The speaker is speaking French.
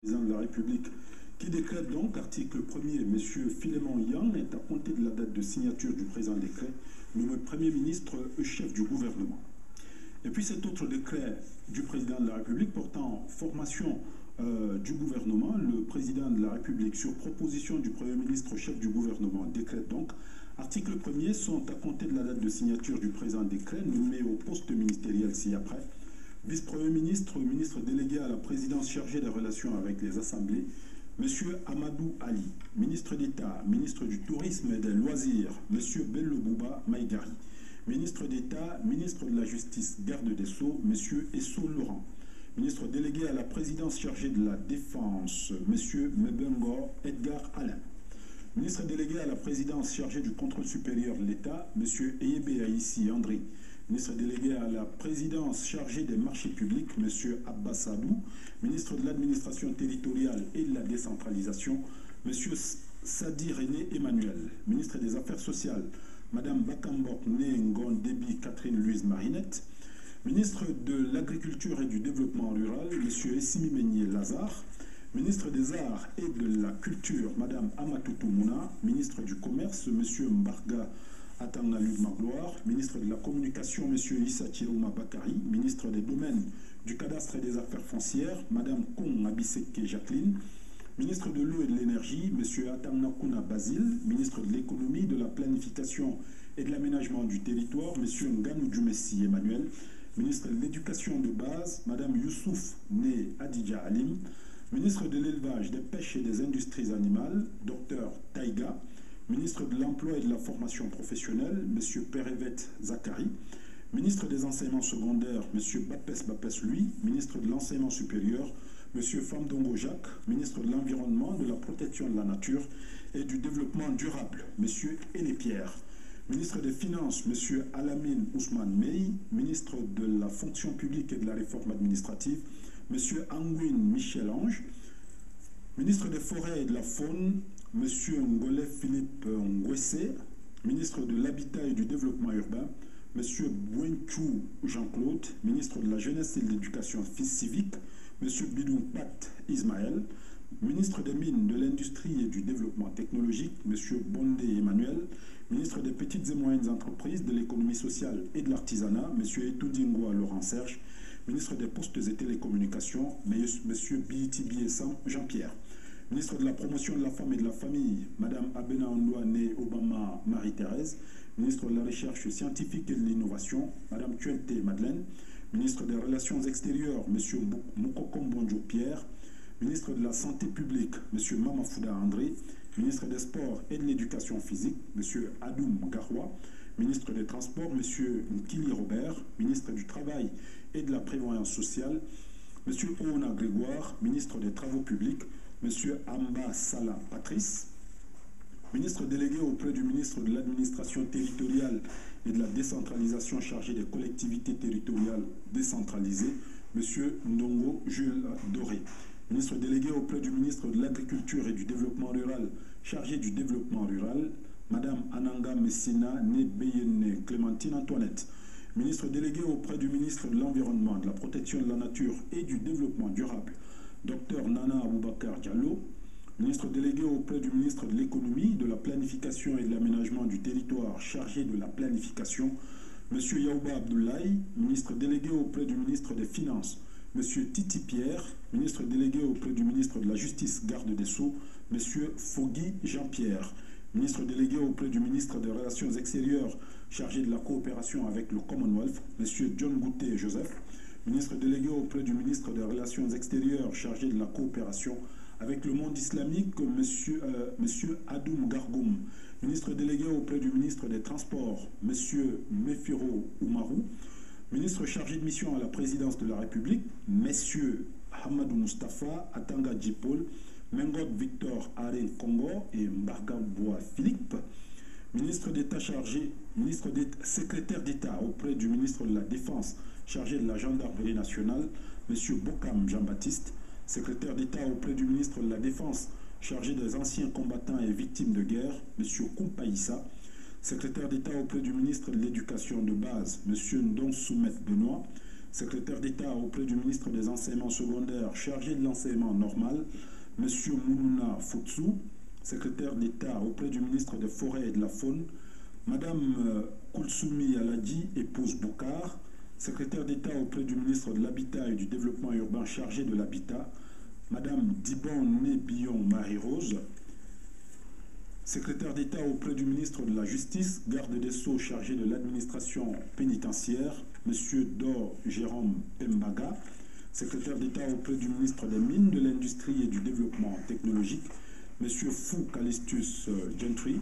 Président de la République qui décrète donc, article 1er, M. Philémon Yang est à compter de la date de signature du présent décret, nommé Premier ministre chef du gouvernement. Et puis cet autre décret du Président de la République portant formation du gouvernement, le Président de la République, sur proposition du Premier ministre chef du gouvernement, décrète donc, article 1er, sont à compter de la date de signature du présent décret, nommé au poste ministériel ci-après, vice-premier ministre, ministre délégué à la présidence chargée des relations avec les assemblées, M. Amadou Ali, ministre d'État, ministre du Tourisme et des Loisirs, M. Bello Bouba Maïgari, ministre d'État, ministre de la Justice, garde des Sceaux, M. Esso Laurent, ministre délégué à la présidence chargée de la Défense, M. Mebengo Edgar Alain, ministre délégué à la présidence chargée du contrôle supérieur de l'État, M. Eyebe Aïssi André, ministre délégué à la présidence chargée des marchés publics, M. Abbas Adou, ministre de l'administration territoriale et de la décentralisation, M. Sadi René Emmanuel, ministre des Affaires sociales, Mme Bakambok Ngon Déby Catherine Louise Marinette, ministre de l'Agriculture et du Développement rural, M. Essimi Meignier Lazare, ministre des Arts et de la Culture, Mme Amatoutou Mouna, ministre du Commerce, M. Mbarga Atangalud Magloire, ministre de la Communication, M. Issa Chirouma Bakari, ministre des Domaines, du Cadastre et des Affaires foncières, Mme Kong Abiseke Jacqueline, ministre de l'Eau et de l'Énergie, M. Atanakuna Basile, ministre de l'Économie, de la Planification et de l'Aménagement du Territoire, M. Nganou Djoumessi Emmanuel, ministre de l'Éducation de base, Mme Youssouf Né Adidja Alim, ministre de l'Élevage, des Pêches et des Industries animales, Dr Taïga, ministre de l'Emploi et de la Formation professionnelle, M. Perevet Zakari, ministre des Enseignements secondaires, M. Bapes Louis, ministre de l'Enseignement supérieur, M. Famdongo Jacques, ministre de l'Environnement, de la Protection de la Nature et du Développement durable, M. Elie Pierre, ministre des Finances, M. Alamine Ousmane Mey, ministre de la Fonction publique et de la Réforme administrative, M. Angouine Michel Ange, ministre des Forêts et de la Faune, M. Ngolé Philippe Ngwese, ministre de l'Habitat et du Développement urbain, M. Bouenchou Jean-Claude, ministre de la Jeunesse et de l'Éducation civique, M. Bidou Pat Ismaël, ministre des Mines, de l'Industrie et du Développement technologique, M. Bondé Emmanuel, ministre des Petites et Moyennes Entreprises, de l'Économie sociale et de l'Artisanat, M. Etoudingwa Laurent Serge, ministre des Postes et Télécommunications, M. Biiti Biessan Jean-Pierre, ministre de la Promotion de la Femme et de la Famille, Mme Abena Ondouane Obama Marie-Thérèse, ministre de la Recherche scientifique et de l'Innovation, Mme Tuente Madeleine, ministre des Relations extérieures, M. Mokokombonjo Pierre, ministre de la Santé publique, M. Mamafouda André, ministre des Sports et de l'Éducation physique, M. Adoum Garwa, ministre des Transports, M. Nkili Robert, ministre du Travail et de la Prévoyance sociale, M. Oona Grégoire, ministre des Travaux publics, M. Amba Salah Patrice, ministre délégué auprès du ministre de l'Administration territoriale et de la décentralisation chargé des collectivités territoriales décentralisées, M. Ndongo Jules Doré, ministre délégué auprès du ministre de l'Agriculture et du Développement rural chargé du développement rural, Mme Ananga Messina Nebeyene Clémentine Antoinette, ministre délégué auprès du ministre de l'Environnement, de la Protection de la Nature et du Développement durable, Dr Nana Aboubakar Diallo, ministre délégué auprès du ministre de l'Économie, de la Planification et de l'Aménagement du Territoire chargé de la planification, M. Yaouba Abdoulaye, ministre délégué auprès du ministre des Finances, M. Titi Pierre, ministre délégué auprès du ministre de la Justice, garde des Sceaux, M. Fogui Jean-Pierre, ministre délégué auprès du ministre des Relations extérieures chargé de la coopération avec le Commonwealth, M. John Gouté Joseph, ministre délégué auprès du ministre des Relations extérieures chargé de la coopération avec le monde islamique, M. Adoum Gargoum, ministre délégué auprès du ministre des Transports, M. Mefiro Oumarou, ministre chargé de mission à la présidence de la République, M. Hamadou Mustafa, Atanga Djipol, Mengot Victor Aren Congo et Mbarga Bois Philippe, ministre d'État chargé, secrétaire d'État auprès du ministre de la Défense chargé de la Gendarmerie nationale, M. Bokam Jean-Baptiste, secrétaire d'État auprès du ministre de la Défense chargé des anciens combattants et victimes de guerre, M. Koumpaïssa, secrétaire d'État auprès du ministre de l'Éducation de base, M. Ndon Soumet Benoît, Secrétaire d'État auprès du ministre des Enseignements secondaires chargé de l'enseignement normal, M. Mounouna Foutsou. Secrétaire d'État auprès du ministre des Forêts et de la Faune, Mme Koulsoumi Aladji, épouse Boukar. Secrétaire d'État auprès du ministre de l'Habitat et du Développement urbain chargé de l'Habitat, Mme Dibon Né-Billon Marie-Rose. Secrétaire d'État auprès du ministre de la Justice, garde des Sceaux chargé de l'administration pénitentiaire, M. Dor Jérôme Pembaga. Secrétaire d'État auprès du ministre des Mines, de l'Industrie et du Développement technologique, M. Fou Calistus Gentry.